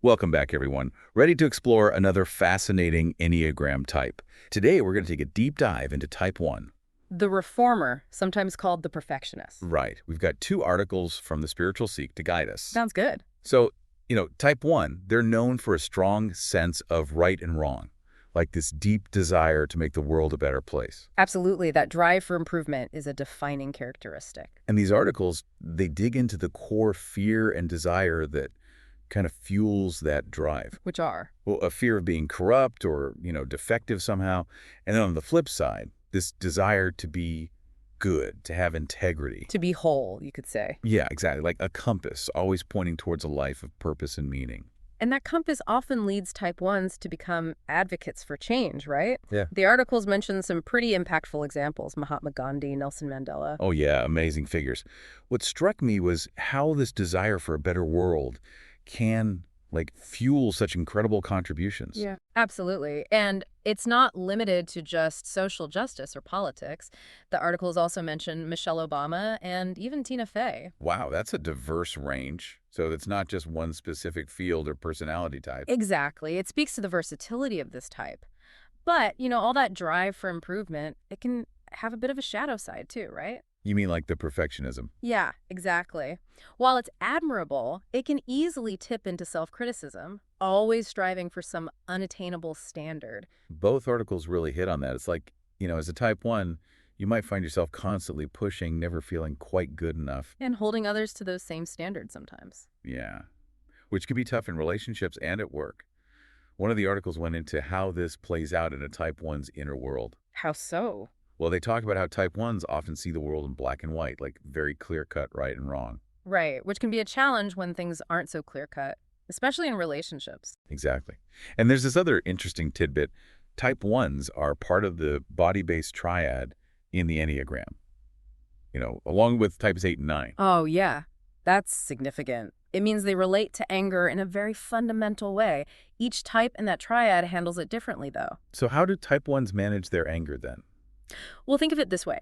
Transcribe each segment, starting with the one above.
Welcome back, everyone. Ready to explore another fascinating Enneagram type. Today, we're going to take a deep dive into Type 1. The reformer, sometimes called the perfectionist. Right. We've got two articles from the Spiritual Seek to guide us. Sounds good. So, Type 1, they're known for a strong sense of right and wrong, like this deep desire to make the world a better place. Absolutely, that drive for improvement is a defining characteristic. And these articles, they dig into the core fear and desire that kind of fuels that drive. Which are? Well, a fear of being corrupt or, defective somehow. And then on the flip side, this desire to be good, to have integrity. To be whole, you could say. Yeah, exactly. Like a compass, always pointing towards a life of purpose and meaning. And that compass often leads Type 1s to become advocates for change, right? Yeah. The articles mention some pretty impactful examples: Mahatma Gandhi, Nelson Mandela. Oh, yeah, amazing figures. What struck me was how this desire for a better world can, fuel such incredible contributions. Yeah, absolutely. And it's not limited to just social justice or politics. The articles also mention Michelle Obama and even Tina Fey. Wow, that's a diverse range. So it's not just one specific field or personality type. Exactly. It speaks to the versatility of this type. But, all that drive for improvement, it can have a bit of a shadow side too, right? You mean like the perfectionism? Yeah, exactly. While it's admirable, it can easily tip into self-criticism, always striving for some unattainable standard. Both articles really hit on that. It's like, as a type 1, you might find yourself constantly pushing, never feeling quite good enough. And holding others to those same standards sometimes. Yeah, which could be tough in relationships and at work. One of the articles went into how this plays out in a type 1's inner world. How so? Well, they talk about how type 1s often see the world in black and white, like very clear-cut right and wrong. Right, which can be a challenge when things aren't so clear-cut, especially in relationships. Exactly. And there's this other interesting tidbit. Type 1s are part of the body-based triad in the Enneagram, along with types 8 and 9. Oh, yeah. That's significant. It means they relate to anger in a very fundamental way. Each type in that triad handles it differently, though. So how do type 1s manage their anger then? Well, think of it this way.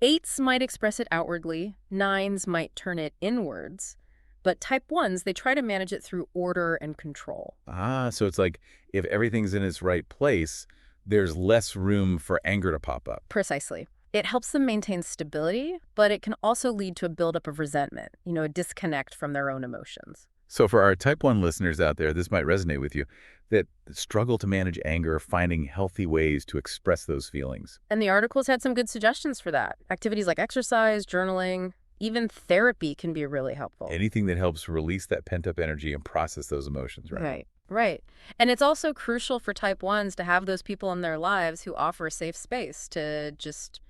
8s might express it outwardly, 9s might turn it inwards, but Type 1s, they try to manage it through order and control. So it's like if everything's in its right place, there's less room for anger to pop up. Precisely. It helps them maintain stability, but it can also lead to a buildup of resentment, a disconnect from their own emotions. So for our type 1 listeners out there, this might resonate with you, that struggle to manage anger, finding healthy ways to express those feelings. And the articles had some good suggestions for that. Activities like exercise, journaling, even therapy can be really helpful. Anything that helps release that pent-up energy and process those emotions, right? Right. And it's also crucial for Type 1s to have those people in their lives who offer a safe space to just,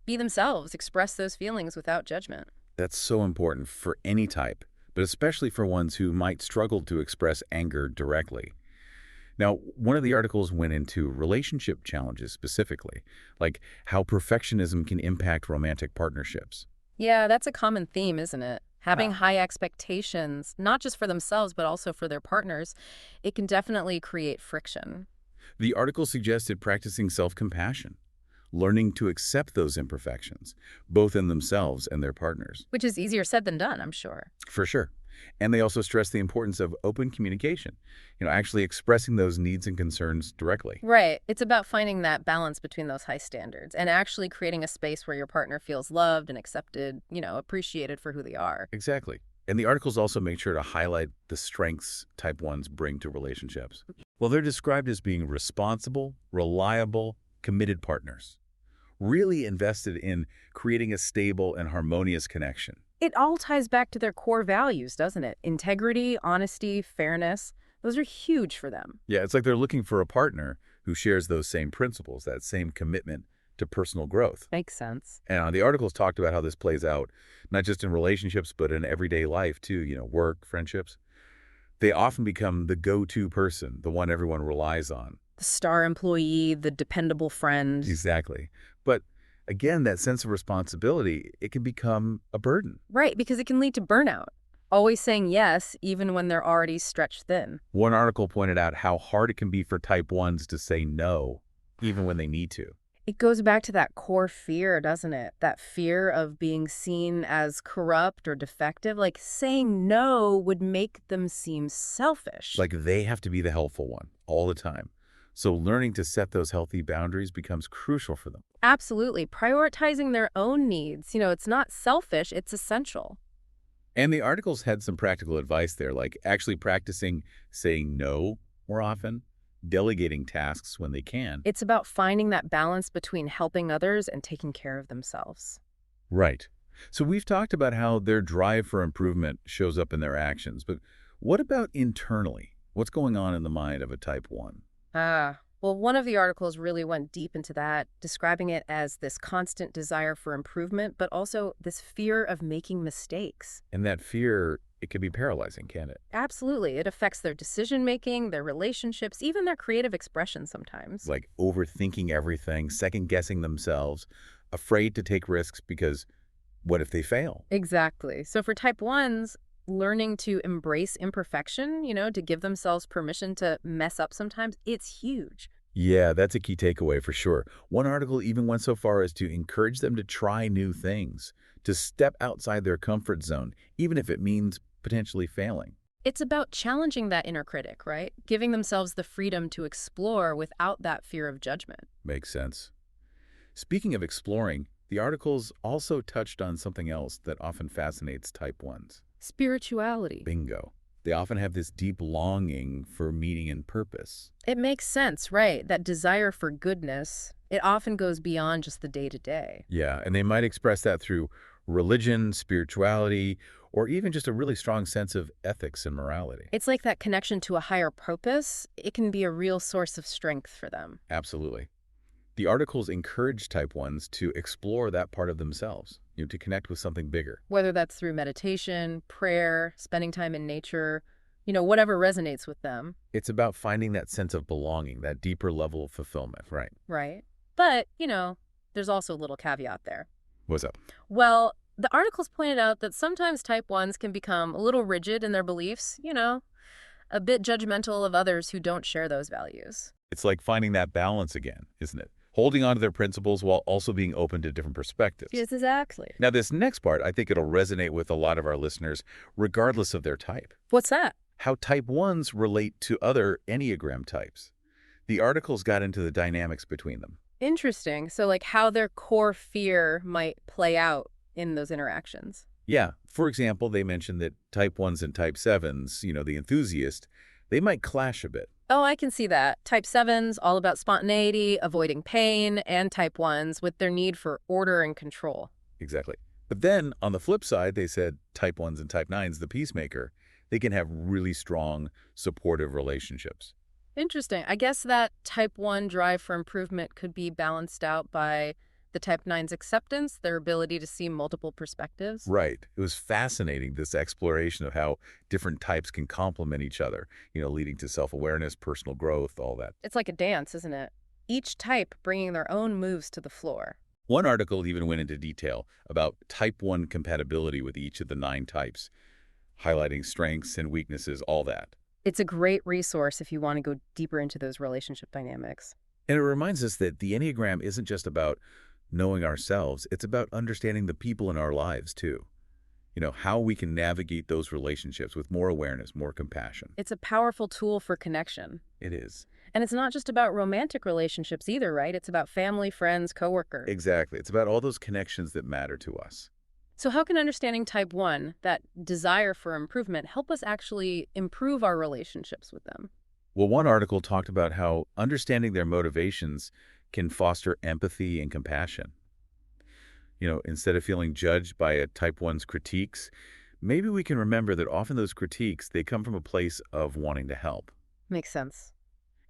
be themselves, express those feelings without judgment. That's so important for any type, but especially for ones who might struggle to express anger directly. Now, one of the articles went into relationship challenges specifically, like how perfectionism can impact romantic partnerships. Yeah, that's a common theme, isn't it? Having high expectations, not just for themselves, but also for their partners, it can definitely create friction. The article suggested practicing self-compassion, learning to accept those imperfections, both in themselves and their partners. Which is easier said than done, I'm sure. For sure. And they also stress the importance of open communication, actually expressing those needs and concerns directly. Right. It's about finding that balance between those high standards and actually creating a space where your partner feels loved and accepted, appreciated for who they are. Exactly. And the articles also make sure to highlight the strengths type 1s bring to relationships. Well, they're described as being responsible, reliable, committed partners, really invested in creating a stable and harmonious connection. It all ties back to their core values, doesn't it? Integrity, honesty, fairness. Those are huge for them. Yeah, it's like they're looking for a partner who shares those same principles, that same commitment to personal growth. Makes sense. And the articles talked about how this plays out, not just in relationships, but in everyday life too, work, friendships. They often become the go-to person, the one everyone relies on. The star employee, the dependable friend. Exactly. But again, that sense of responsibility, it can become a burden. Right, because it can lead to burnout. Always saying yes, even when they're already stretched thin. One article pointed out how hard it can be for type 1s to say no, even when they need to. It goes back to that core fear, doesn't it? That fear of being seen as corrupt or defective. Like saying no would make them seem selfish. Like they have to be the helpful one all the time. So learning to set those healthy boundaries becomes crucial for them. Absolutely. Prioritizing their own needs. It's not selfish, it's essential. And the articles had some practical advice there, like actually practicing saying no more often, delegating tasks when they can. It's about finding that balance between helping others and taking care of themselves. Right. So we've talked about how their drive for improvement shows up in their actions, but what about internally? What's going on in the mind of a type 1? Well, one of the articles really went deep into that, describing it as this constant desire for improvement, but also this fear of making mistakes. And that fear, it can be paralyzing, can it? Absolutely. It affects their decision making, their relationships, even their creative expression sometimes. Like overthinking everything, second guessing themselves, afraid to take risks because what if they fail? Exactly. So for type ones, learning to embrace imperfection, to give themselves permission to mess up sometimes, it's huge. Yeah, that's a key takeaway for sure. One article even went so far as to encourage them to try new things, to step outside their comfort zone, even if it means potentially failing. It's about challenging that inner critic, right? Giving themselves the freedom to explore without that fear of judgment. Makes sense. Speaking of exploring, the articles also touched on something else that often fascinates type 1s. Spirituality. Bingo. They often have this deep longing for meaning and purpose. It makes sense, right? That desire for goodness, it often goes beyond just the day-to-day. Yeah, and they might express that through religion, spirituality, or even just a really strong sense of ethics and morality. It's like that connection to a higher purpose. It can be a real source of strength for them. Absolutely. The articles encourage type 1s to explore that part of themselves, to connect with something bigger. Whether that's through meditation, prayer, spending time in nature, whatever resonates with them, It's about finding that sense of belonging, that deeper level of fulfillment, right? right? But, there's also a little caveat there. What's up? Well, the articles pointed out that sometimes type ones can become a little rigid in their beliefs, a bit judgmental of others who don't share those values. It's like finding that balance again, isn't it? Holding on to their principles while also being open to different perspectives. Yes, exactly. Now, this next part, I think it'll resonate with a lot of our listeners, regardless of their type. What's that? How type 1s relate to other Enneagram types. The articles got into the dynamics between them. Interesting. So, like, how their core fear might play out in those interactions. Yeah, for example, they mentioned that type 1s and type 7s, the enthusiast, they might clash a bit. Oh, I can see that. Type 7s, all about spontaneity, avoiding pain, and type 1s with their need for order and control. Exactly. But then, on the flip side, they said type 1s and type 9s, the peacemaker, they can have really strong, supportive relationships. Interesting. I guess that type 1 drive for improvement could be balanced out by the type 9's acceptance, their ability to see multiple perspectives. Right. It was fascinating, this exploration of how different types can complement each other, leading to self-awareness, personal growth, all that. It's like a dance, isn't it? Each type bringing their own moves to the floor. One article even went into detail about type 1 compatibility with each of the 9 types, highlighting strengths and weaknesses, all that. It's a great resource if you want to go deeper into those relationship dynamics. And it reminds us that the Enneagram isn't just about knowing ourselves, it's about understanding the people in our lives too. How we can navigate those relationships with more awareness, more compassion. It's a powerful tool for connection. It is. And it's not just about romantic relationships either, right? It's about family, friends, coworkers. Exactly. It's about all those connections that matter to us. So how can understanding type 1, that desire for improvement, help us actually improve our relationships with them? Well, one article talked about how understanding their motivations can foster empathy and compassion. Instead of feeling judged by a type 1's critiques, maybe we can remember that often those critiques, they come from a place of wanting to help. Makes sense.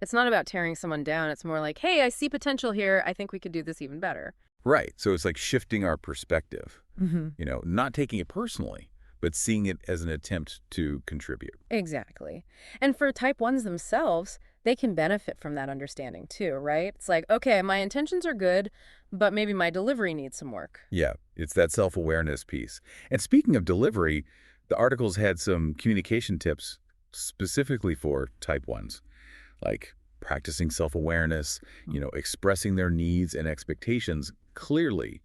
It's not about tearing someone down. It's more like, hey, I see potential here. I think we could do this even better. Right. So it's like shifting our perspective, Mm-hmm. not taking it personally, but seeing it as an attempt to contribute. Exactly. And for type 1s themselves, they can benefit from that understanding too, right? It's like, okay, my intentions are good, but maybe my delivery needs some work. Yeah, it's that self-awareness piece. And speaking of delivery, the articles had some communication tips specifically for type 1s, like practicing self-awareness, expressing their needs and expectations clearly,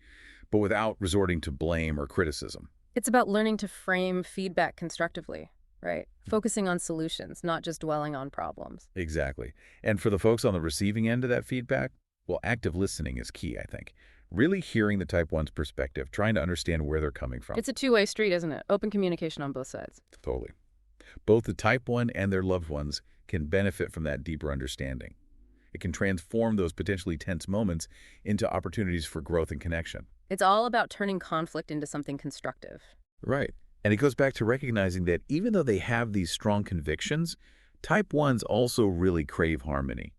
but without resorting to blame or criticism. It's about learning to frame feedback constructively, right? Focusing on solutions, not just dwelling on problems. Exactly. And for the folks on the receiving end of that feedback, well, active listening is key, I think. Really hearing the type 1's perspective, trying to understand where they're coming from. It's a two-way street, isn't it? Open communication on both sides. Totally. Both the type 1 and their loved ones can benefit from that deeper understanding. It can transform those potentially tense moments into opportunities for growth and connection. It's all about turning conflict into something constructive. Right. And it goes back to recognizing that even though they have these strong convictions, type 1s also really crave harmony,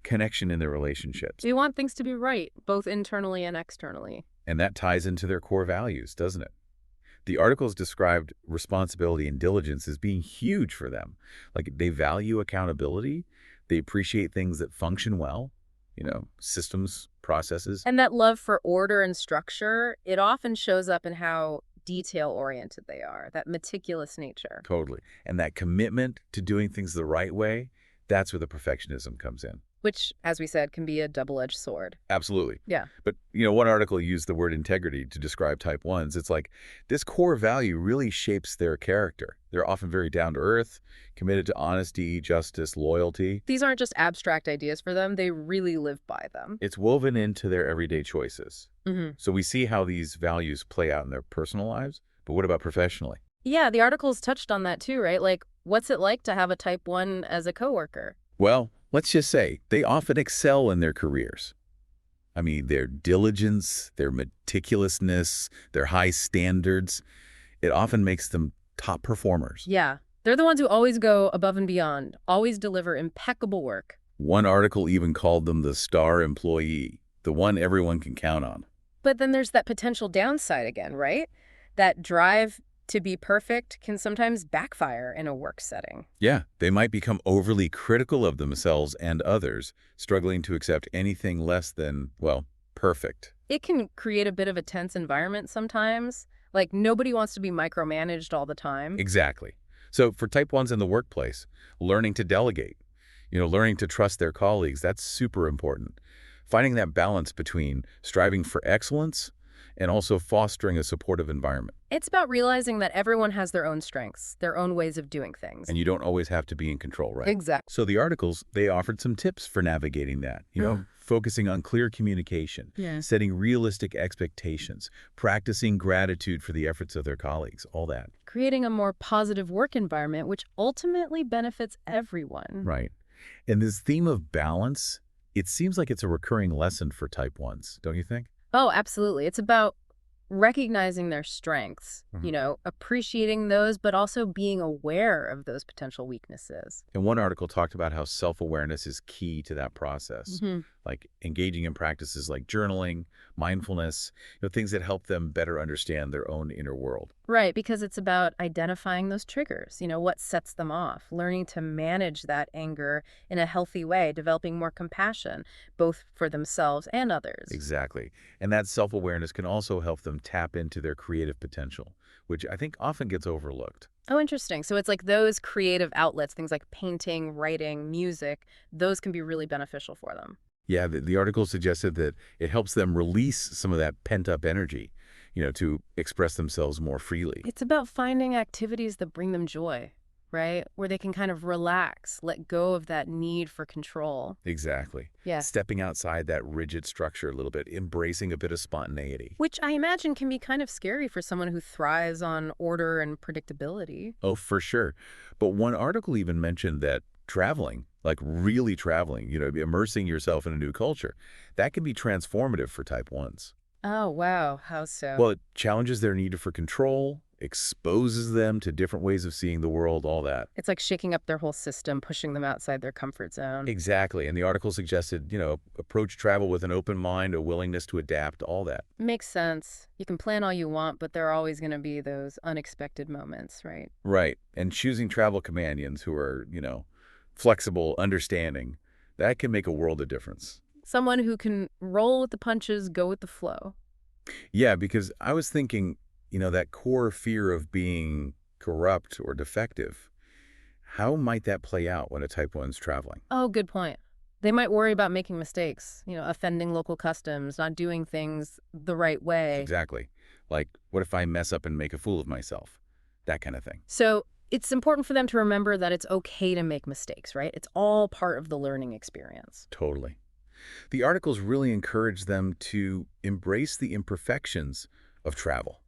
connection in their relationships. We want things to be right, both internally and externally. And that ties into their core values, doesn't it? The articles described responsibility and diligence as being huge for them. Like they value accountability, they appreciate things that function well, systems, processes. And that love for order and structure, it often shows up in how detail-oriented they are, that meticulous nature. Totally. And that commitment to doing things the right way, that's where the perfectionism comes in. Which, as we said, can be a double-edged sword. Absolutely. Yeah. But, one article used the word integrity to describe type 1s. It's like this core value really shapes their character. They're often very down to earth, committed to honesty, justice, loyalty. These aren't just abstract ideas for them. They really live by them. It's woven into their everyday choices. Mm-hmm. So we see how these values play out in their personal lives. But what about professionally? Yeah, the articles touched on that too, right? Like, what's it like to have a type 1 as a coworker? Well, let's just say they often excel in their careers. I mean, their diligence, their meticulousness, their high standards, it often makes them top performers. Yeah, they're the ones who always go above and beyond, always deliver impeccable work. One article even called them the star employee, the one everyone can count on. But then there's that potential downside again, right? That drive to be perfect can sometimes backfire in a work setting. Yeah, they might become overly critical of themselves and others, struggling to accept anything less than, well, perfect. It can create a bit of a tense environment sometimes. Like, nobody wants to be micromanaged all the time. Exactly. So for type 1s in the workplace, learning to delegate, learning to trust their colleagues, that's super important. Finding that balance between striving for excellence and also fostering a supportive environment. It's about realizing that everyone has their own strengths, their own ways of doing things. And you don't always have to be in control, right? Exactly. So the articles, they offered some tips for navigating that, focusing on clear communication, setting realistic expectations, practicing gratitude for the efforts of their colleagues, all that. Creating a more positive work environment, which ultimately benefits everyone. Right. And this theme of balance, it seems like it's a recurring lesson for type 1s, don't you think? Oh, absolutely. It's about recognizing their strengths, appreciating those, but also being aware of those potential weaknesses. And one article talked about how self-awareness is key to that process, Mm-hmm. like engaging in practices like journaling, mindfulness, things that help them better understand their own inner world. Right, because it's about identifying those triggers, what sets them off, learning to manage that anger in a healthy way, developing more compassion, both for themselves and others. Exactly. And that self-awareness can also help them tap into their creative potential, which I think often gets overlooked. Oh, interesting. So it's like those creative outlets, things like painting, writing, music, those can be really beneficial for them. Yeah, the article suggested that it helps them release some of that pent-up energy, to express themselves more freely. It's about finding activities that bring them joy, right? Where they can kind of relax, let go of that need for control. Exactly. Yeah. Stepping outside that rigid structure a little bit, embracing a bit of spontaneity. Which I imagine can be kind of scary for someone who thrives on order and predictability. Oh, for sure. But one article even mentioned that traveling, like really traveling, immersing yourself in a new culture, that can be transformative for type 1s. Oh, wow. How so? Well, it challenges their need for control, exposes them to different ways of seeing the world, all that. It's like shaking up their whole system, pushing them outside their comfort zone. Exactly. And the article suggested, approach travel with an open mind, a willingness to adapt, all that. Makes sense. You can plan all you want, but there are always going to be those unexpected moments, right? Right. And choosing travel companions who are, flexible, understanding, that can make a world of difference. Someone who can roll with the punches, go with the flow. Yeah, because I was thinking, that core fear of being corrupt or defective, How might that play out when a Type 1's traveling? Oh, good point. They might worry about making mistakes, offending local customs, not doing things the right way. Exactly. Like, what if I mess up and make a fool of myself? That kind of thing. So it's important for them to remember that it's okay to make mistakes, right? It's all part of the learning experience. Totally. The articles really encourage them to embrace the imperfections of travel,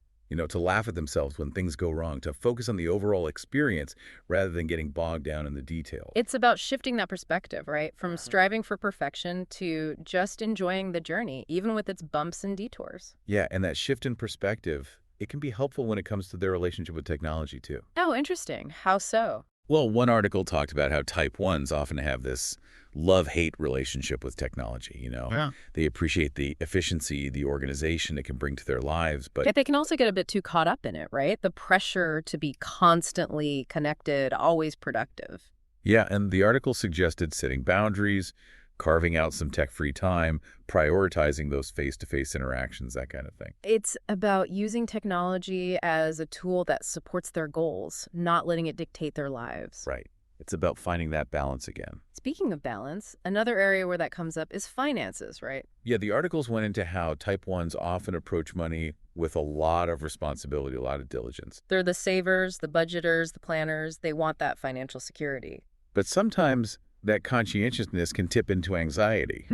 to laugh at themselves when things go wrong, to focus on the overall experience rather than getting bogged down in the details. It's about shifting that perspective, right? From striving for perfection to just enjoying the journey, even with its bumps and detours. Yeah, and that shift in perspective, it can be helpful when it comes to their relationship with technology, too. Oh, interesting. How so? Well, one article talked about how Type 1s often have this love-hate. With technology. Yeah. They appreciate the efficiency, the organization it can bring to their lives, but Yet they can also get a bit too caught up in it, right? The pressure to be constantly connected, always productive. yeah, and the article suggested setting boundaries, carving out some tech-free time, prioritizing those face-to-face interactions, that kind of thing. It's about using technology as a tool that supports their goals, not letting it dictate their lives. Right. It's about finding that balance again. Speaking of balance, another area where that comes up is finances, right? Yeah, the articles went into how Type 1s often approach money with a lot of responsibility, a lot of diligence. They're the savers, the budgeters, the planners. They want that financial security. But sometimes that conscientiousness can tip into anxiety,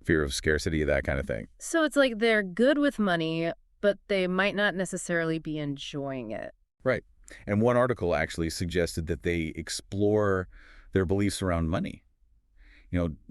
fear of scarcity, that kind of thing. So it's like they're good with money, but they might not necessarily be enjoying it. Right. And one article actually suggested that they explore their beliefs around money,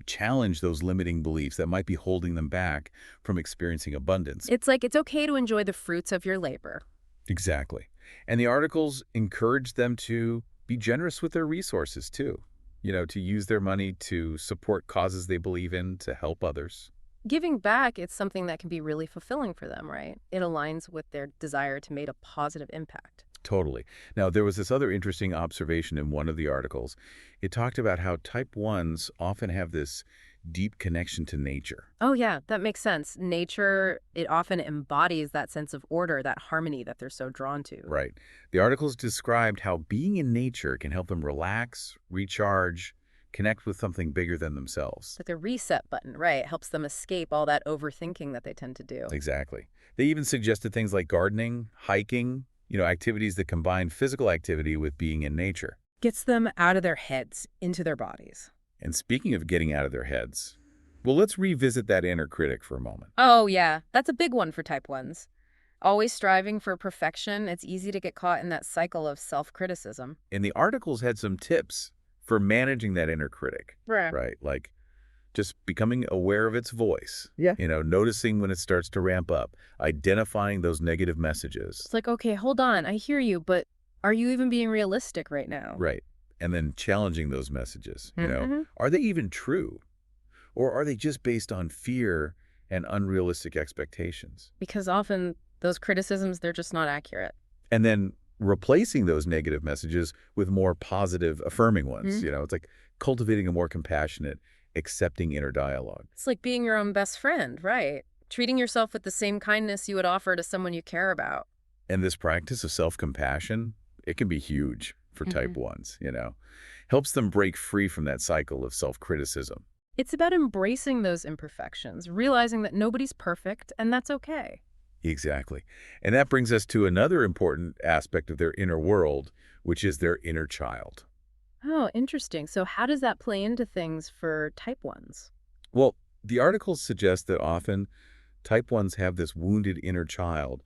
challenge those limiting beliefs that might be holding them back from experiencing abundance. It's like it's okay to enjoy the fruits of your labor. Exactly. And the articles encourage them to be generous with their resources, too. To use their money to support causes they believe in, to help others. Giving back, it's something that can be really fulfilling for them, right? It aligns with their desire to make a positive impact. Totally. Now, there was this other interesting observation in one of the articles. It talked about how Type 1s often have this deep connection to nature. Oh, yeah, that makes sense. Nature, it often embodies that sense of order, that harmony that they're so drawn to. Right. The articles described how being in nature can help them relax, recharge, connect with something bigger than themselves. Like a reset button, right? It helps them escape all that overthinking that they tend to do. Exactly. They even suggested things like gardening, hiking, activities that combine physical activity with being in nature. Gets them out of their heads, into their bodies. And speaking of getting out of their heads, well, let's revisit that inner critic for a moment. Oh, yeah. That's a big one for Type 1s. Always striving for perfection, it's easy to get caught in that cycle of self-criticism. And the articles had some tips for managing that inner critic, right? Like just becoming aware of its voice, Yeah. Noticing when it starts to ramp up, identifying those negative messages. It's like, okay, hold on. I hear you, but are you even being realistic right now? Right. And then challenging those messages, Mm-hmm. Are they even true? Or are they just based on fear and unrealistic expectations? Because often those criticisms, they're just not accurate. And then replacing those negative messages with more positive, affirming ones. It's like cultivating a more compassionate, accepting inner dialogue. It's like being your own best friend, right? Treating yourself with the same kindness you would offer to someone you care about. And this practice of self-compassion, it can be huge for Type 1s, Helps them break free from that cycle of self-criticism. It's about embracing those imperfections, realizing that nobody's perfect, and that's okay. Exactly. And that brings us to another important aspect of their inner world, which is their inner child. Oh, interesting. So how does that play into things for Type 1s? Well, the articles suggest that often Type 1s have this wounded inner child,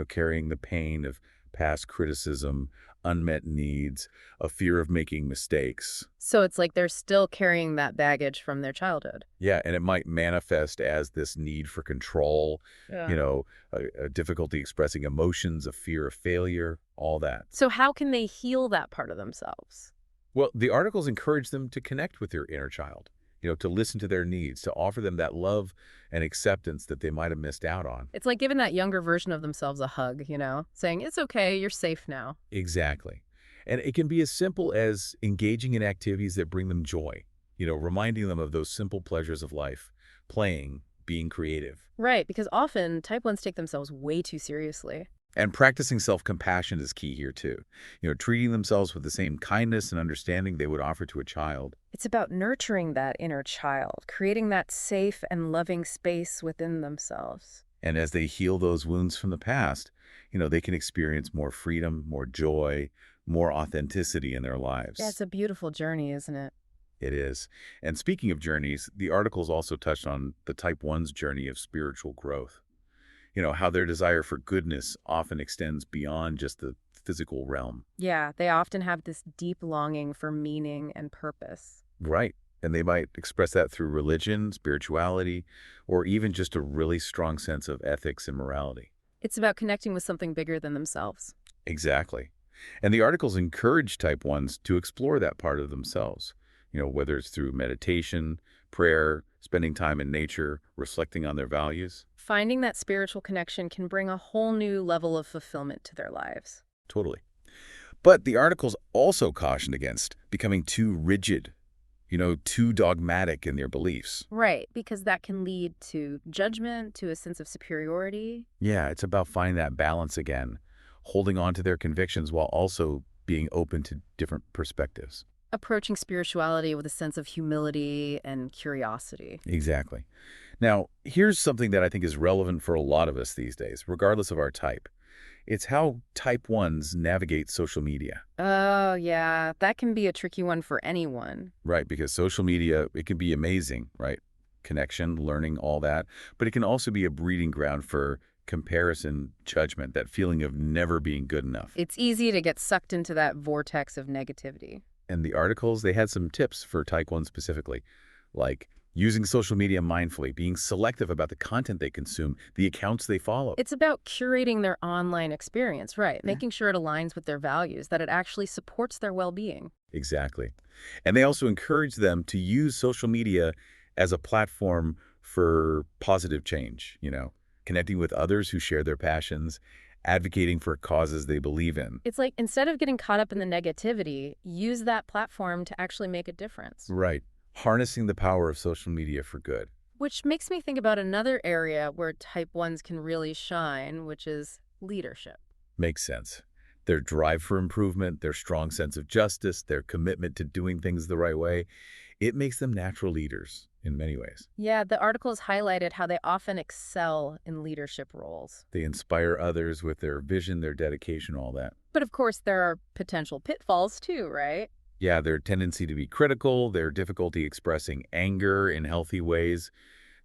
carrying the pain of past criticism, unmet needs, a fear of making mistakes. So it's like they're still carrying that baggage from their childhood. Yeah, and it might manifest as this need for control, a difficulty expressing emotions, a fear of failure, all that. So how can they heal that part of themselves? Well, the articles encourage them to connect with their inner child, to listen to their needs, to offer them that love and acceptance that they might have missed out on. It's like giving that younger version of themselves a hug, saying, it's okay, you're safe now. Exactly. And it can be as simple as engaging in activities that bring them joy, reminding them of those simple pleasures of life, playing, being creative. Right, because often Type 1s take themselves way too seriously. And practicing self-compassion is key here too. Treating themselves with the same kindness and understanding they would offer to a child. It's about nurturing that inner child, creating that safe and loving space within themselves. And as they heal those wounds from the past, they can experience more freedom, more joy, more authenticity in their Yeah, it's lives. a beautiful journey, isn't it? It is. And speaking of journeys, the articles also touched on the Type 1's journey of spiritual growth. How their desire for goodness often extends beyond just the physical realm. Yeah, they often have this deep longing for meaning and purpose. Right. And they might express that through religion, spirituality, or even just a really strong sense of ethics and morality. It's about connecting with something bigger than themselves. Exactly. And the articles encourage Type 1s to explore that part of themselves, whether it's through meditation, prayer, spending time in nature, reflecting on their values. Finding that spiritual connection can bring a whole new level of fulfillment to their lives. Totally. But the articles also cautioned against becoming too rigid, too dogmatic in their beliefs. Right, because that can lead to judgment, to a sense of superiority. Yeah, it's about finding that balance again, holding on to their convictions while also being open to different perspectives. Approaching spirituality with a sense of humility and curiosity. Exactly. Now, here's something that I think is relevant for a lot of us these days, regardless of our type. It's how Type 1s navigate social media, Oh, yeah, that can be a tricky one for anyone. right? Because social media, it can be amazing, right? Connection, learning, all that. But it can also be a breeding ground for comparison, judgment, that feeling of never being good enough. It's easy to get sucked into that vortex of negativity. And the articles, they had some tips for Type 1 specifically, like using social media mindfully, being selective about the content they consume, the accounts they follow. It's about curating their online experience, right? Yeah. Making sure it aligns with their values, that it actually supports their well-being. Exactly. And they also encourage them to use social media as a platform for positive change, connecting with others who share their passions, advocating for causes they believe in. It's like instead of getting caught up in the negativity, use that platform to actually make a difference. Right. Harnessing the power of social media for good. Which makes me think about another area where type 1s can really shine, which is leadership. Makes sense. Their drive for improvement, their strong sense of justice, their commitment to doing things the right way, it makes them natural leaders in many ways. Yeah, the articles highlighted how they often excel in leadership roles. They inspire others with their vision, their dedication, all that. But of course, there are potential pitfalls too, right? Yeah, their tendency to be critical, their difficulty expressing anger in healthy ways,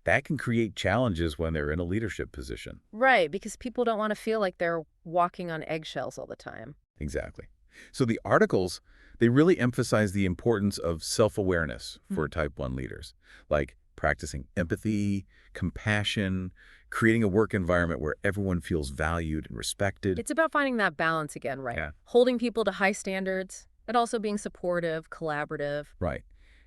that can create challenges when they're in a leadership position. Right, because people don't want to feel like they're walking on eggshells all the time. Exactly. So the articles, they really emphasize the importance of self-awareness for Type 1 leaders, like practicing empathy, compassion, creating a work environment where everyone feels valued and respected. It's about finding that balance again, right? Yeah. Holding people to high standards, but also being supportive, collaborative. Right.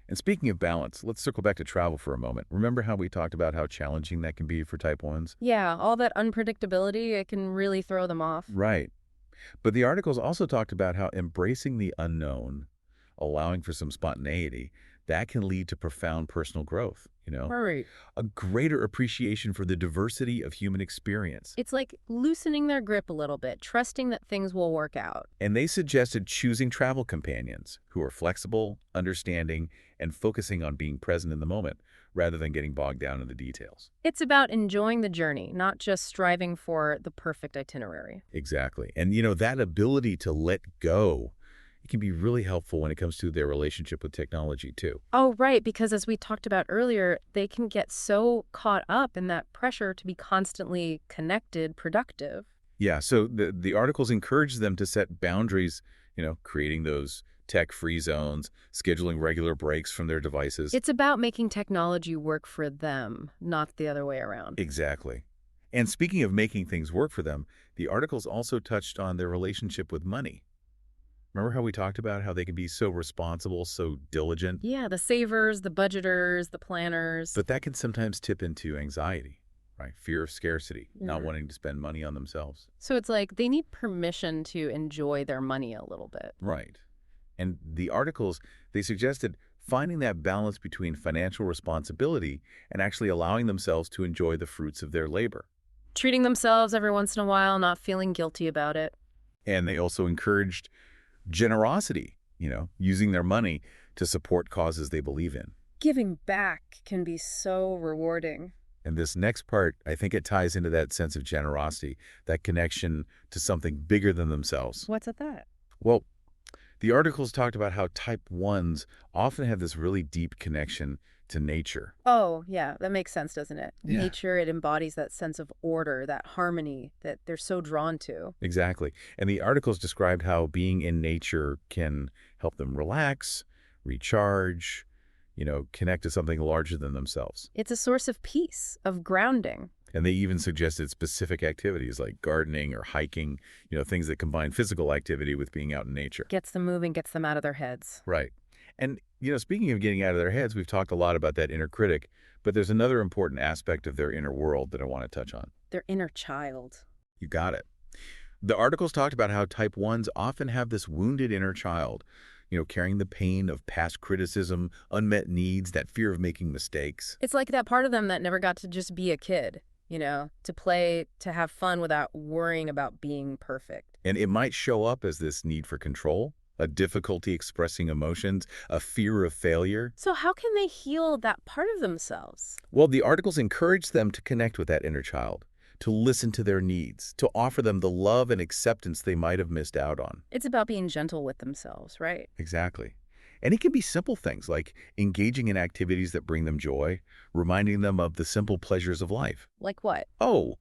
And speaking of balance, let's circle back to travel for a moment. Remember how we talked about how challenging that can be for Type 1s? Yeah, all that unpredictability, it can really throw them off. Right. But the articles also talked about how embracing the unknown, allowing for some spontaneity, that can lead to profound personal growth. Right. A greater appreciation for the diversity of human experience. It's like loosening their grip a little bit, trusting that things will work out. And they suggested choosing travel companions who are flexible, understanding, and focusing on being present in the moment rather than getting bogged down in the details. It's about enjoying the journey, not just striving for the perfect itinerary. Exactly. And, that ability to let go, it can be really helpful when it comes to their relationship with technology, too. Oh, right, because as we talked about earlier, they can get so caught up in that pressure to be constantly connected, productive. Yeah, so the articles encourage them to set boundaries, creating those tech-free zones, scheduling regular breaks from their devices. It's about making technology work for them, not the other way around. Exactly. And speaking of making things work for them, the articles also touched on their relationship with money. Remember how we talked about how they can be so responsible, so diligent? Yeah, the savers, the budgeters, the planners. But that can sometimes tip into anxiety, right? Fear of scarcity, not Mhm. wanting to spend money on themselves. So it's like they need permission to enjoy their money a little bit. Right. And the articles, they suggested finding that balance between financial responsibility and actually allowing themselves to enjoy the fruits of their labor. Treating themselves every once in a while, not feeling guilty about it. And they also encouraged generosity, using their money to support causes they believe in. Giving back can be so rewarding. And this next part, I think it ties into that sense of generosity, that connection to something bigger than themselves. What's at that? Well, the articles talked about how type 1s often have this really deep connection to nature. Oh, yeah, that makes sense, doesn't it? Yeah. Nature, it embodies that sense of order, that harmony that they're so drawn to. Exactly. And the articles described how being in nature can help them relax, recharge, connect to something larger than themselves. It's a source of peace, of grounding. And they even suggested specific activities like gardening or hiking, things that combine physical activity with being out in nature. Gets them moving, gets them out of their heads. Right. And, speaking of getting out of their heads, we've talked a lot about that inner critic, but there's another important aspect of their inner world that I want to touch on. Their inner child. You got it. The articles talked about how type 1s often have this wounded inner child, carrying the pain of past criticism, unmet needs, that fear of making mistakes. It's like that part of them that never got to just be a kid, to play, to have fun without worrying about being perfect. And it might show up as this need for control, a difficulty expressing emotions, a fear of failure. So how can they heal that part of themselves? Well, the articles encourage them to connect with that inner child, to listen to their needs, to offer them the love and acceptance they might have missed out on. It's about being gentle with themselves, right? Exactly. And it can be simple things like engaging in activities that bring them joy, reminding them of the simple pleasures of life. Like what? Oh,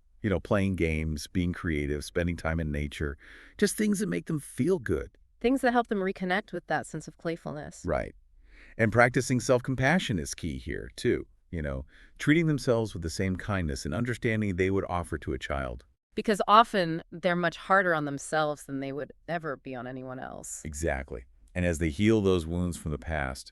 playing games, being creative, spending time in nature, just things that make them feel good. Things that help them reconnect with that sense of playfulness. Right. And practicing self-compassion is key here, too. Treating themselves with the same kindness and understanding they would offer to a child. Because often they're much harder on themselves than they would ever be on anyone else. Exactly. And as they heal those wounds from the past,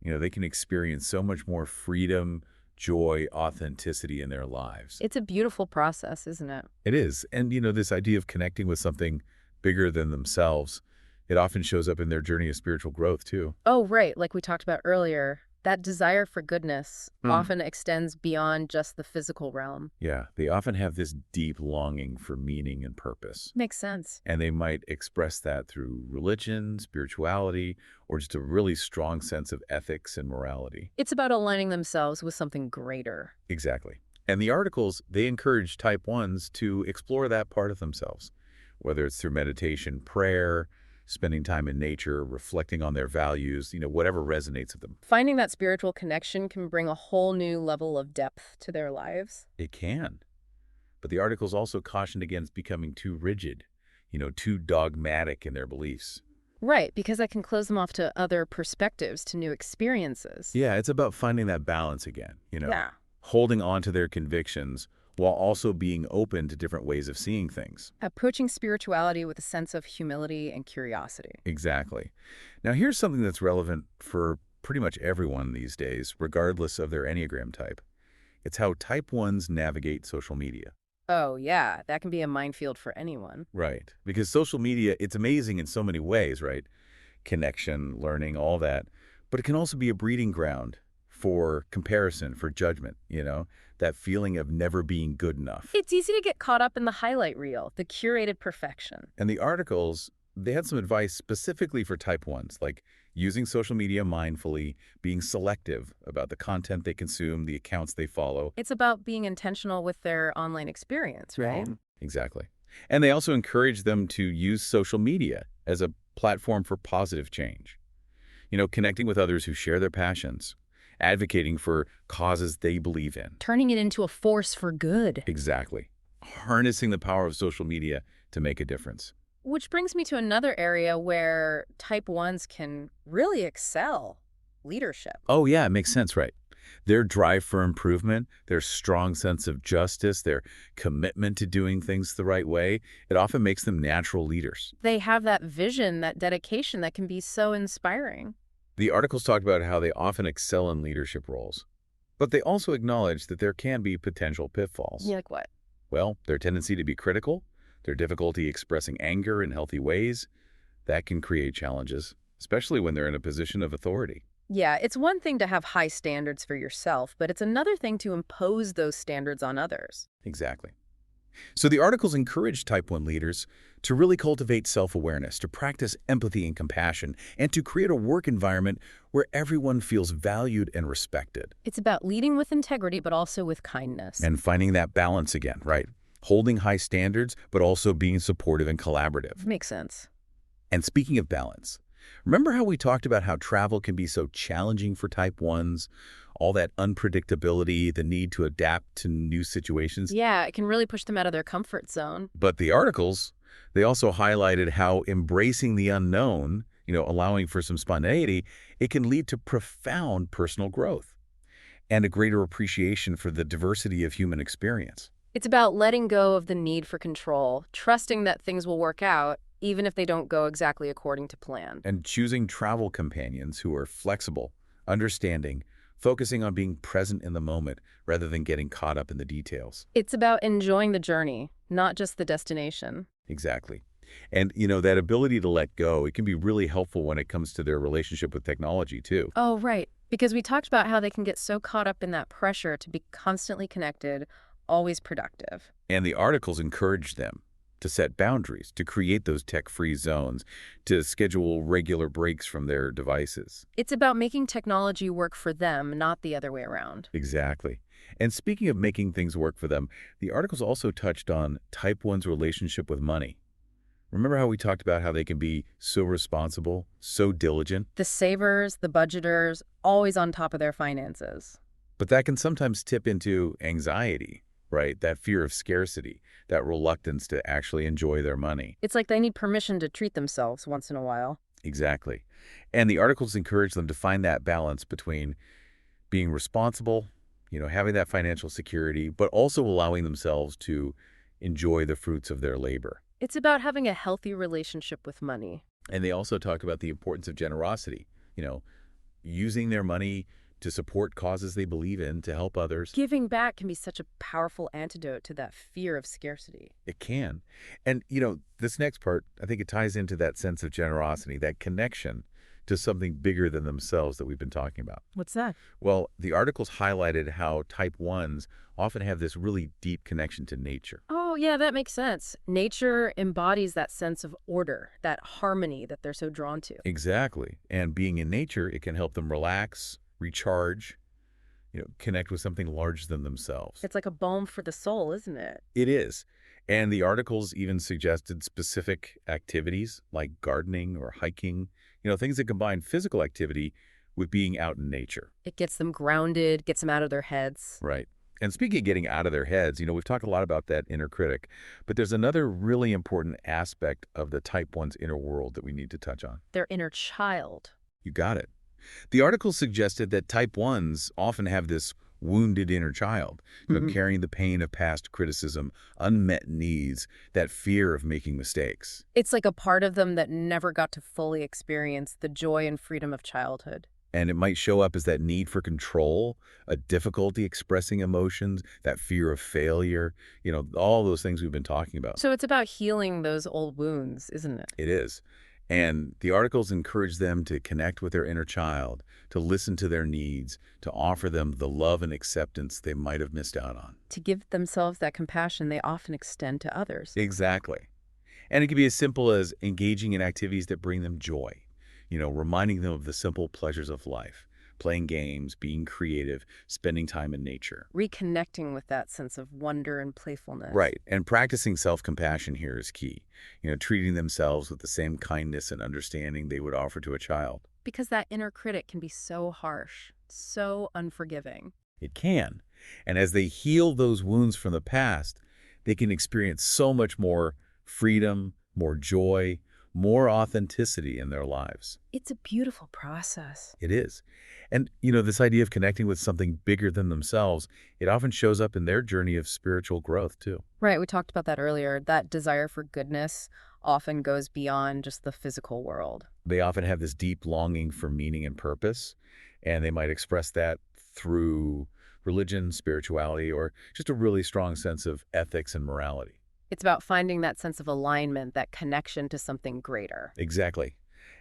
they can experience so much more freedom, joy, authenticity in their lives. It's a beautiful process, isn't it? It is. And, this idea of connecting with something bigger than themselves, it often shows up in their journey of spiritual growth, too. Oh, right. Like we talked about earlier, that desire for goodness often extends beyond just the physical realm. Yeah, they often have this deep longing for meaning and purpose. Makes sense. And they might express that through religion, spirituality, or just a really strong sense of ethics and morality. It's about aligning themselves with something greater. Exactly. And the articles, they encourage type 1s to explore that part of themselves, whether it's through meditation, prayer, spending time in nature, reflecting on their values, whatever resonates with them. Finding that spiritual connection can bring a whole new level of depth to their lives. It can. But the articles also cautioned against becoming too rigid, too dogmatic in their beliefs. Right, because that can close them off to other perspectives, to new experiences. Yeah, it's about finding that balance again, Yeah. holding on to their convictions while also being open to different ways of seeing things. Approaching spirituality with a sense of humility and curiosity. Exactly. Now, here's something that's relevant for pretty much everyone these days, regardless of their Enneagram type. It's how type 1s navigate social media. Oh, yeah, that can be a minefield for anyone. Right. Because social media, it's amazing in so many ways, right? Connection, learning, all that. But it can also be a breeding ground for comparison, for judgment, that feeling of never being good enough. It's easy to get caught up in the highlight reel, the curated perfection. And the articles, they had some advice specifically for type 1s, like using social media mindfully, being selective about the content they consume, the accounts they follow. It's about being intentional with their online experience, right? Exactly. And they also encourage them to use social media as a platform for positive change. Connecting with others who share their passions, advocating for causes they believe in. Turning it into a force for good. Exactly. Harnessing the power of social media to make a difference. Which brings me to another area where type 1s can really excel: leadership. Oh, yeah, it makes sense, right? Their drive for improvement, their strong sense of justice, their commitment to doing things the right way, it often makes them natural leaders. They have that vision, that dedication that can be so inspiring. The articles talked about how they often excel in leadership roles, but they also acknowledge that there can be potential pitfalls. Yeah, like what? Well, their tendency to be critical, their difficulty expressing anger in healthy ways, that can create challenges, especially when they're in a position of authority. Yeah, it's one thing to have high standards for yourself, but it's another thing to impose those standards on others. Exactly. So the articles encourage Type 1 leaders to really cultivate self-awareness, to practice empathy and compassion, and to create a work environment where everyone feels valued and respected. It's about leading with integrity, but also with kindness. And finding that balance again, right? Holding high standards, but also being supportive and collaborative. Makes sense. And speaking of balance, remember how we talked about how travel can be so challenging for Type 1s? All that unpredictability, the need to adapt to new situations? Yeah, it can really push them out of their comfort zone. But the articles, they also highlighted how embracing the unknown, allowing for some spontaneity, it can lead to profound personal growth and a greater appreciation for the diversity of human experience. It's about letting go of the need for control, trusting that things will work out, even if they don't go exactly according to plan. And choosing travel companions who are flexible, understanding, focusing on being present in the moment rather than getting caught up in the details. It's about enjoying the journey, not just the destination. Exactly. And, that ability to let go, it can be really helpful when it comes to their relationship with technology, too. Oh, right. Because we talked about how they can get so caught up in that pressure to be constantly connected, always productive. And the articles encourage them to set boundaries, to create those tech-free zones, to schedule regular breaks from their devices. It's about making technology work for them, not the other way around. Exactly. And speaking of making things work for them, the articles also touched on Type 1's relationship with money. Remember how we talked about how they can be so responsible, so diligent? The savers, the budgeters, always on top of their finances. But that can sometimes tip into anxiety, right? That fear of scarcity, that reluctance to actually enjoy their money. It's like they need permission to treat themselves once in a while. Exactly. And the articles encourage them to find that balance between being responsible, having that financial security, but also allowing themselves to enjoy the fruits of their labor. It's about having a healthy relationship with money. And they also talk about the importance of generosity, using their money to support causes they believe in, to help others. Giving back can be such a powerful antidote to that fear of scarcity. It can. And, this next part, I think it ties into that sense of generosity, that connection to something bigger than themselves that we've been talking about. What's that? Well, the articles highlighted how Type 1s often have this really deep connection to nature. Oh, yeah, that makes sense. Nature embodies that sense of order, that harmony that they're so drawn to. Exactly. And being in nature, it can help them relax, recharge, connect with something larger than themselves. It's like a balm for the soul, isn't it? It is. And the articles even suggested specific activities like gardening or hiking, things that combine physical activity with being out in nature. It gets them grounded, gets them out of their heads. Right. And speaking of getting out of their heads, we've talked a lot about that inner critic, but there's another really important aspect of the Type 1's inner world that we need to touch on. Their inner child. You got it. The article suggested that Type 1s often have this wounded inner child, carrying the pain of past criticism, unmet needs, that fear of making mistakes. It's like a part of them that never got to fully experience the joy and freedom of childhood. And it might show up as that need for control, a difficulty expressing emotions, that fear of failure, all those things we've been talking about. So it's about healing those old wounds, isn't it? It is. And the articles encourage them to connect with their inner child, to listen to their needs, to offer them the love and acceptance they might have missed out on. To give themselves that compassion they often extend to others. Exactly. And it can be as simple as engaging in activities that bring them joy, reminding them of the simple pleasures of life, playing games, being creative, spending time in nature. Reconnecting with that sense of wonder and playfulness. Right. And practicing self-compassion here is key. Treating themselves with the same kindness and understanding they would offer to a child. Because that inner critic can be so harsh, so unforgiving. It can. And as they heal those wounds from the past, they can experience so much more freedom, more joy, more authenticity in their lives. It's a beautiful process. It is. And, this idea of connecting with something bigger than themselves, it often shows up in their journey of spiritual growth, too. Right, we talked about that earlier. That desire for goodness often goes beyond just the physical world. They often have this deep longing for meaning and purpose, and they might express that through religion, spirituality, or just a really strong sense of ethics and morality. It's about finding that sense of alignment, that connection to something greater. Exactly.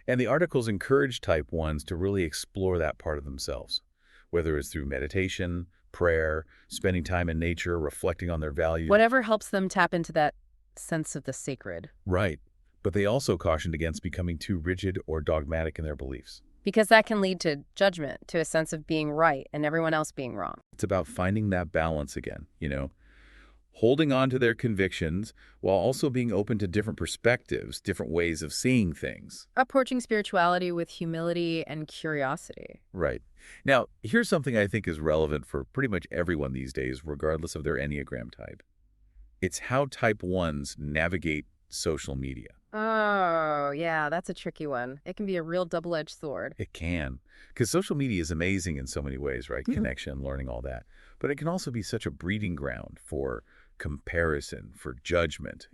And the articles encourage Type 1s to really explore that part of themselves, whether it's through meditation, prayer, spending time in nature, reflecting on their values. Whatever helps them tap into that sense of the sacred. Right. But they also cautioned against becoming too rigid or dogmatic in their beliefs. Because that can lead to judgment, to a sense of being right and everyone else being wrong. It's about finding that balance again, holding on to their convictions while also being open to different perspectives, different ways of seeing things. Approaching spirituality with humility and curiosity. Right. Now, here's something I think is relevant for pretty much everyone these days, regardless of their Enneagram type. It's how type 1s navigate social media. Oh, yeah, that's a tricky one. It can be a real double-edged sword. It can. Because social media is amazing in so many ways, right? Mhm. Connection, learning, all that. But it can also be such a breeding ground for comparison, for judgment,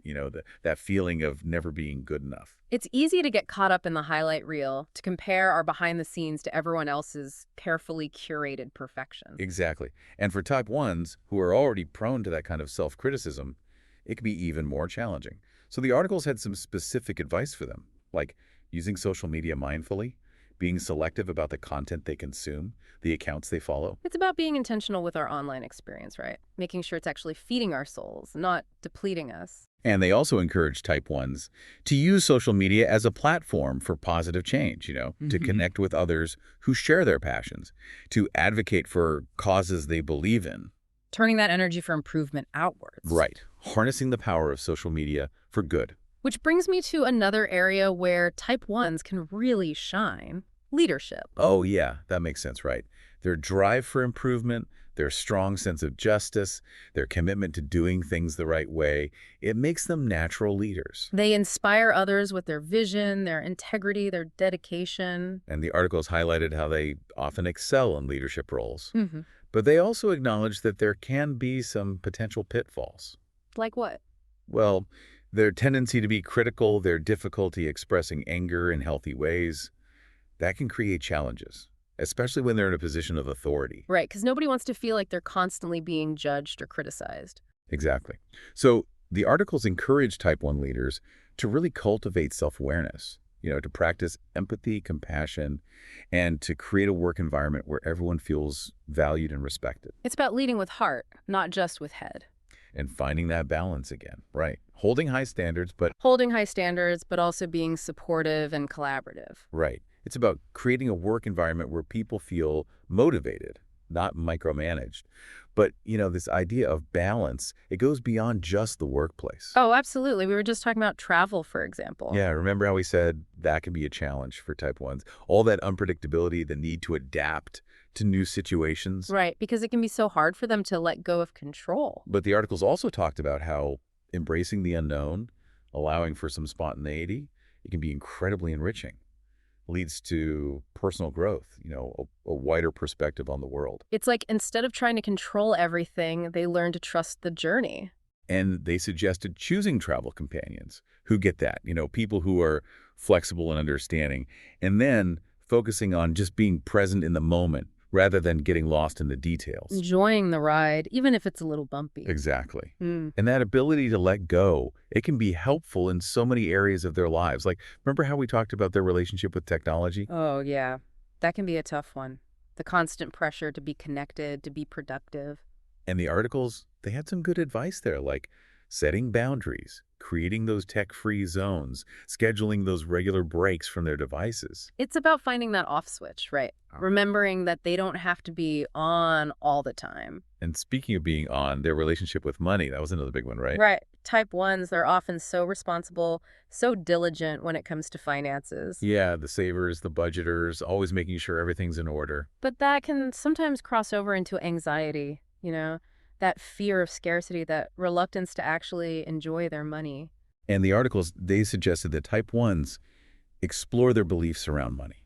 that feeling of never being good enough. It's easy to get caught up in the highlight reel, to compare our behind the scenes to everyone else's carefully curated perfection. Exactly. And for type 1s, who are already prone to that kind of self-criticism, it can be even more challenging. So the articles had some specific advice for them, like using social media mindfully, being selective about the content they consume, the accounts they follow. It's about being intentional with our online experience, right? Making sure it's actually feeding our souls, not depleting us. And they also encourage type 1s to use social media as a platform for positive change, to connect with others who share their passions, to advocate for causes they believe in. Turning that energy for improvement outwards. Right. Harnessing the power of social media for good. Which brings me to another area where type 1s can really shine: leadership. Oh, yeah, that makes sense, right? Their drive for improvement, their strong sense of justice, their commitment to doing things the right way, it makes them natural leaders. They inspire others with their vision, their integrity, their dedication. And the articles highlighted how they often excel in leadership roles. Mm-hmm. But they also acknowledge that there can be some potential pitfalls. Like what? Well, their tendency to be critical, their difficulty expressing anger in healthy ways, that can create challenges, especially when they're in a position of authority. Right, because nobody wants to feel like they're constantly being judged or criticized. Exactly. So the articles encourage type 1 leaders to really cultivate self-awareness, to practice empathy, compassion, and to create a work environment where everyone feels valued and respected. It's about leading with heart, not just with head. And finding that balance again, right? Holding high standards, but Holding high standards, but also being supportive and collaborative. right. It's about creating a work environment where people feel motivated, not micromanaged. But, this idea of balance, it goes beyond just the workplace. Oh, absolutely. We were just talking about travel, for example. Yeah, remember how we said that can be a challenge for type 1s? All that unpredictability, the need to adapt to new situations. Right, because it can be so hard for them to let go of control. But the articles also talked about how embracing the unknown, allowing for some spontaneity, it can be incredibly enriching. Leads to personal growth, a wider perspective on the world. It's like instead of trying to control everything, they learn to trust the journey. And they suggested choosing travel companions who get that, people who are flexible and understanding, and then focusing on just being present in the moment rather than getting lost in the details. Enjoying the ride, even if it's a little bumpy. Exactly. Mm. And that ability to let go, it can be helpful in so many areas of their lives. Like, remember how we talked about their relationship with technology? Oh, yeah. That can be a tough one. The constant pressure to be connected, to be productive. And the articles, they had some good advice there, like setting boundaries, creating those tech-free zones, scheduling those regular breaks from their devices. It's about finding that off switch, right? Remembering that they don't have to be on all the time. And speaking of being on, their relationship with money, that was another big one, right? Right. Type 1s, they're often so responsible, so diligent when it comes to finances. Yeah, the savers, the budgeters, always making sure everything's in order. But that can sometimes cross over into anxiety, that fear of scarcity, that reluctance to actually enjoy their money. And the articles, they suggested that type 1s explore their beliefs around money.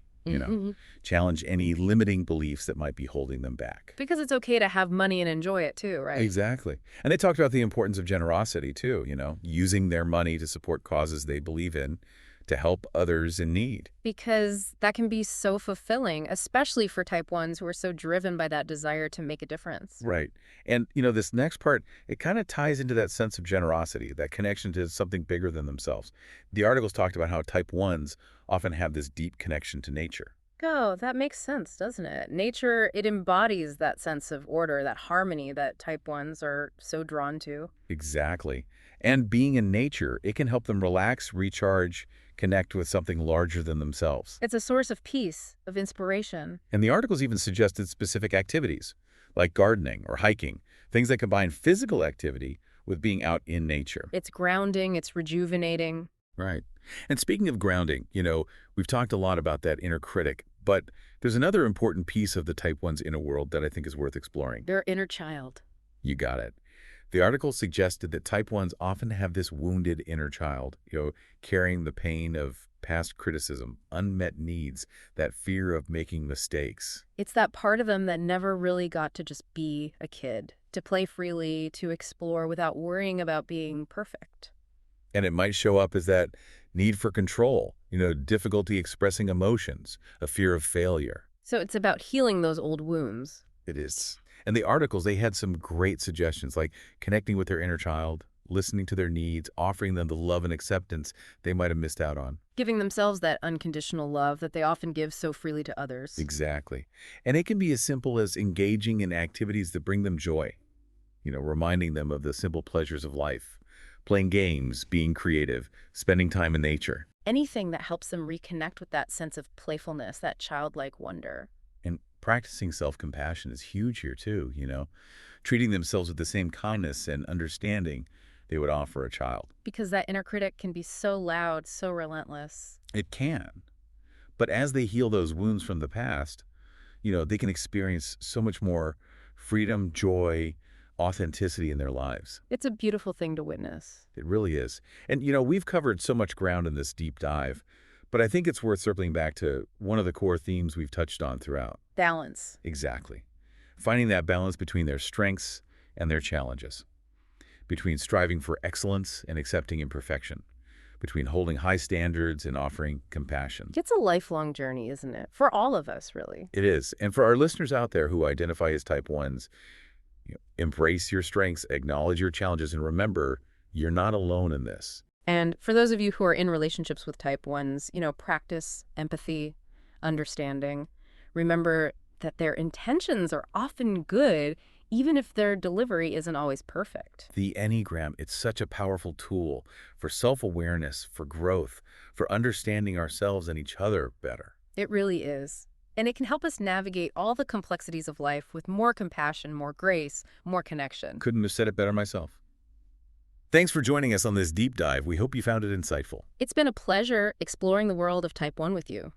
Challenge any limiting beliefs that might be holding them back. Because it's okay to have money and enjoy it too, right? Exactly. And they talked about the importance of generosity too, using their money to support causes they believe in, to help others in need. Because that can be so fulfilling, especially for type 1s who are so driven by that desire to make a difference. Right. And, this next part, it kind of ties into that sense of generosity, that connection to something bigger than themselves. The articles talked about how type 1s often have this deep connection to nature. Oh, that makes sense, doesn't it? Nature, it embodies that sense of order, that harmony that type 1s are so drawn to. Exactly. And being in nature, it can help them relax, recharge, connect with something larger than themselves. It's a source of peace, of inspiration. And the articles even suggested specific activities, like gardening or hiking, things that combine physical activity with being out in nature. It's grounding, it's rejuvenating. Right. And speaking of grounding, we've talked a lot about that inner critic, but there's another important piece of the Type 1's inner world that I think is worth exploring. Their inner child. You got it. The article suggested that Type 1s often have this wounded inner child, carrying the pain of past criticism, unmet needs, that fear of making mistakes. It's that part of them that never really got to just be a kid, to play freely, to explore without worrying about being perfect. And it might show up as that need for control, difficulty expressing emotions, a fear of failure. So it's about healing those old wounds, It is. And the articles, they had some great suggestions, like connecting with their inner child, listening to their needs, offering them the love and acceptance they might have missed out on. giving themselves that unconditional love that they often give so freely to others. Exactly. And it can be as simple as engaging in activities that bring them joy, reminding them of the simple pleasures of life, playing games, being creative, spending time in nature. Anything that helps them reconnect with that sense of playfulness, that childlike wonder. And practicing self-compassion is huge here too, treating themselves with the same kindness and understanding they would offer a child. Because that inner critic can be so loud, so relentless. It can. But as they heal those wounds from the past, they can experience so much more freedom, joy, authenticity in their lives. It's a beautiful thing to witness. It really is. And, we've covered so much ground in this deep dive, but I think it's worth circling back to one of the core themes we've touched on throughout. Balance. Exactly. Finding that balance between their strengths and their challenges, between striving for excellence and accepting imperfection, between holding high standards and offering compassion. It's a lifelong journey, isn't it? For all of us, really. It is. And for our listeners out there who identify as Type 1s, embrace your strengths, acknowledge your challenges, and remember, you're not alone in this. And for those of you who are in relationships with type 1s, practice empathy, understanding. Remember that their intentions are often good, even if their delivery isn't always perfect. The Enneagram, it's such a powerful tool for self-awareness, for growth, for understanding ourselves and each other better. It really is. And it can help us navigate all the complexities of life with more compassion, more grace, more connection. Couldn't have said it better myself. Thanks for joining us on this deep dive. We hope you found it insightful. It's been a pleasure exploring the world of type 1 with you.